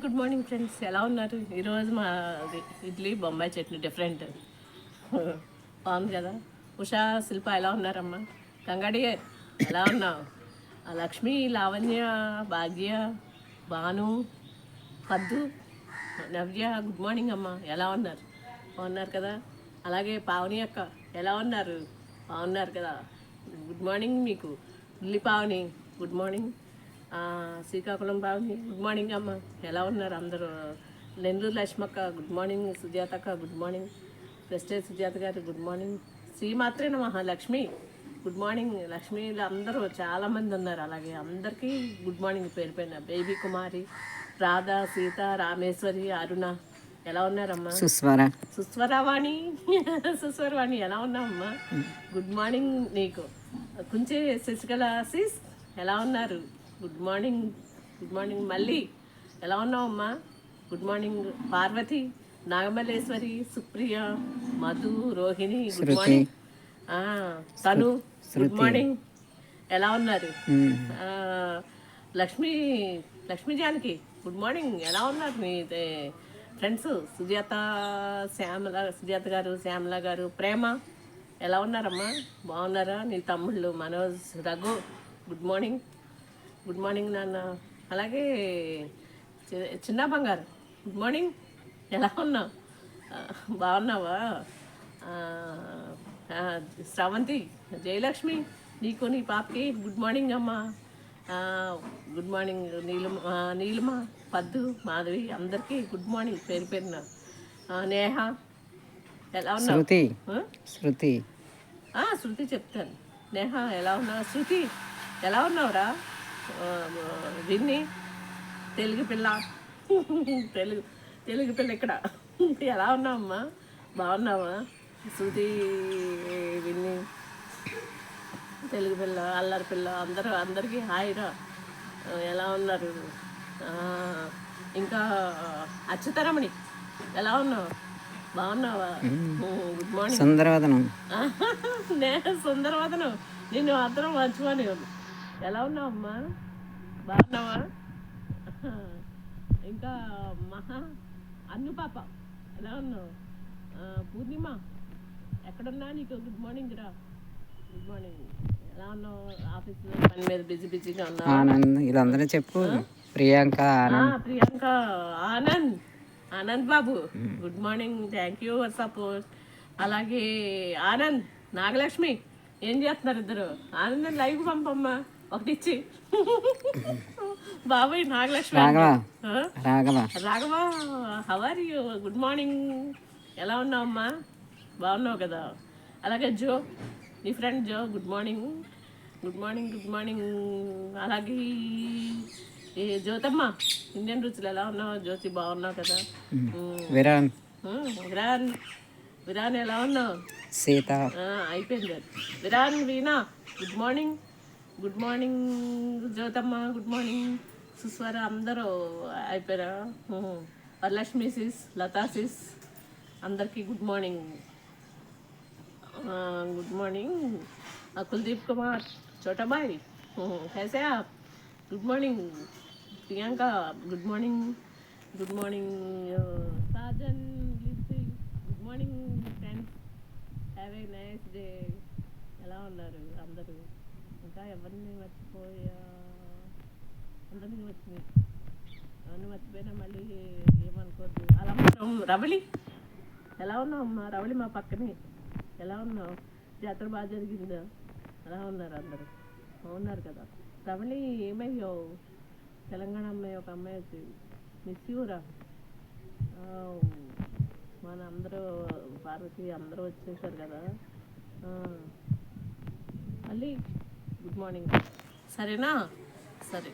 Good morning friends, ఎలా ఉన్నారు? ఈరోజు మా ఇడ్లీ బొంబాయి చట్నీ డిఫరెంట్ బాగుంది కదా. ఉషా, శిల్ప ఎలా ఉన్నారమ్మా? కంగాడి ఎలా ఉన్నావు? లక్ష్మి, లావణ్య, భాగ్య, భాను, పద్దు, నవ్య గుడ్ మార్నింగ్ అమ్మా, ఎలా ఉన్నారు? బాగున్నారు కదా. అలాగే పావని అక్క ఎలా ఉన్నారు? బాగున్నారు కదా. గుడ్ మార్నింగ్ మీకు. ఉల్లి Pavani good morning. Srikakulam Pavani good morning అమ్మ, ఎలా ఉన్నారు అందరూ? నెల్లూరు లక్ష్మక్క గుడ్ మార్నింగ్. సుజాత అక్క గుడ్ మార్నింగ్. ప్రెస్టేజ్ సుజాత గారు గుడ్ మార్నింగ్. శ్రీ మాత్రేన లక్ష్మి గుడ్ మార్నింగ్. లక్ష్మీలు అందరూ చాలామంది ఉన్నారు. అలాగే అందరికీ గుడ్ మార్నింగ్ పేరు పైన. బేబీ కుమారి, రాధా, సీత, రామేశ్వరి, అరుణ ఎలా ఉన్నారమ్మా? సుస్వరవాణి సుస్వరవాణి ఎలా ఉన్నావమ్మా? గుడ్ మార్నింగ్ నీకు. కుంచే శశికళ ఆశీస్ ఎలా ఉన్నారు? Good morning. Good morning. మళ్ళీ ఎలా ఉన్నావమ్మా? Good morning. Parvathi, Nagamalleswari, Supriya, Madhu, Rohini good morning. తను గుడ్ మార్నింగ్. ఎలా ఉన్నారు? Lakshmi Lakshmi Janaki good morning. ఎలా ఉన్నారు మీ ఫ్రెండ్స్? సుజాత, సుజాత గారు, శ్యామల గారు, ప్రేమ ఎలా ఉన్నారమ్మా? బాగున్నారా? నీ తమ్ముళ్ళు Manoj, Raghu good morning. Good morning నాన్న. అలాగే చిన్న బంగారు గుడ్ మార్నింగ్. ఎలా ఉన్నావు? బాగున్నావా? శ్రవంతి, జయలక్ష్మి నీకు నీ పాపకి గుడ్ మార్నింగ్ అమ్మా. Good morning. నీలిమ, పద్దు, మాధవి అందరికీ గుడ్ మార్నింగ్ పేరు పేరున. నేహ ఎలా ఉన్నావు? శృతి చెప్తాను. నేహ ఎలా ఉన్నావు? శృతి ఎలా ఉన్నావురా? విన్ని, తెలుగు పిల్ల తెలుగు పిల్ల ఇక్కడ ఎలా ఉన్నావమ్మా? బాగున్నావా? శృతి, విన్ని, తెలుగు పిల్ల, అల్లరి పిల్ల అందరికీ హాయిరా. ఎలా ఉన్నారు? ఇంకా అచ్యుతరమణి ఎలా ఉన్నావు? బాగున్నావా? Good morning. సుందరవదనం నేను సుందరవదనం నిన్ను అందరం మర్చిపోని. ఎలా ఉన్నావమ్మా? బాగున్నావా? ఇంకా మహా, అన్ను పాప ఎలా ఉన్నావు? పూర్ణిమ ఎక్కడున్నా నీకు గుడ్ మార్నింగ్ రా. Good morning. ఎలా ఉన్నావు? ఆఫీస్లో పని మీద బిజీగా ఉన్నావు? ఆనంద్ వీళ్ళందరూ చెప్పు. ప్రియాంక, ప్రియాంక, ఆనంద్ బాబు good morning. Thank you for support. అలాగే ఆనంద్, నాగలక్ష్మి ఏం చేస్తున్నారు ఇద్దరు? ఆనంద్ లైవ్ పంపమ్మా ఒకటి ఇచ్చి. బాబాయ్ Nagalakshmi, Raghava how are you? Good morning. ఎలా ఉన్నావమ్మా? బాగున్నావు కదా. అలాగే జో, నీ friend Jo good morning. Good morning. Good morning. అలాగే జ్యోతమ్మ, ఇండియన్ రుచులు ఎలా ఉన్నావు? జ్యోతి బాగున్నావు కదా. విరాన్ ఎలా ఉన్నావు? సీత అయిపోయింది. Viran, Veena good morning. Good morning. జ్యోతమ్మ గుడ్ మార్నింగ్. సుస్వర అందరూ అయిపోయారా? వరలక్ష్మి సిస్, లతా సిస్ అందరికీ good morning. Good morning. Kuldeep Kumar, చోటాబాయ్ कैसे आप? Good morning. Priyanka good morning. Good morning. Sajan, Lipsi good morning friends. Have a nice day. ఎలా ఉన్నారు అందరూ? ఇంకా ఎవరిని మర్చిపోయా? అందరినీ వచ్చినాయి. అవన్నీ మర్చిపోయినా మళ్ళీ ఏమనుకోద్దు. అలా రవళి ఎలా ఉన్నావు అమ్మా? రవళి మా పక్కనే. ఎలా ఉన్నావు? జాతర బాగా జరిగిందా? ఎలా ఉన్నారు అందరూ? బాగున్నారు కదా. రమణి ఏమయ్యావు? తెలంగాణ అమ్మాయి, ఒక అమ్మాయి వచ్చి మిస్ యూరా. మన అందరూ పార్వతి అందరూ వచ్చేసారు కదా. మళ్ళీ గుడ్ మార్నింగ్. సరేనా? సరే.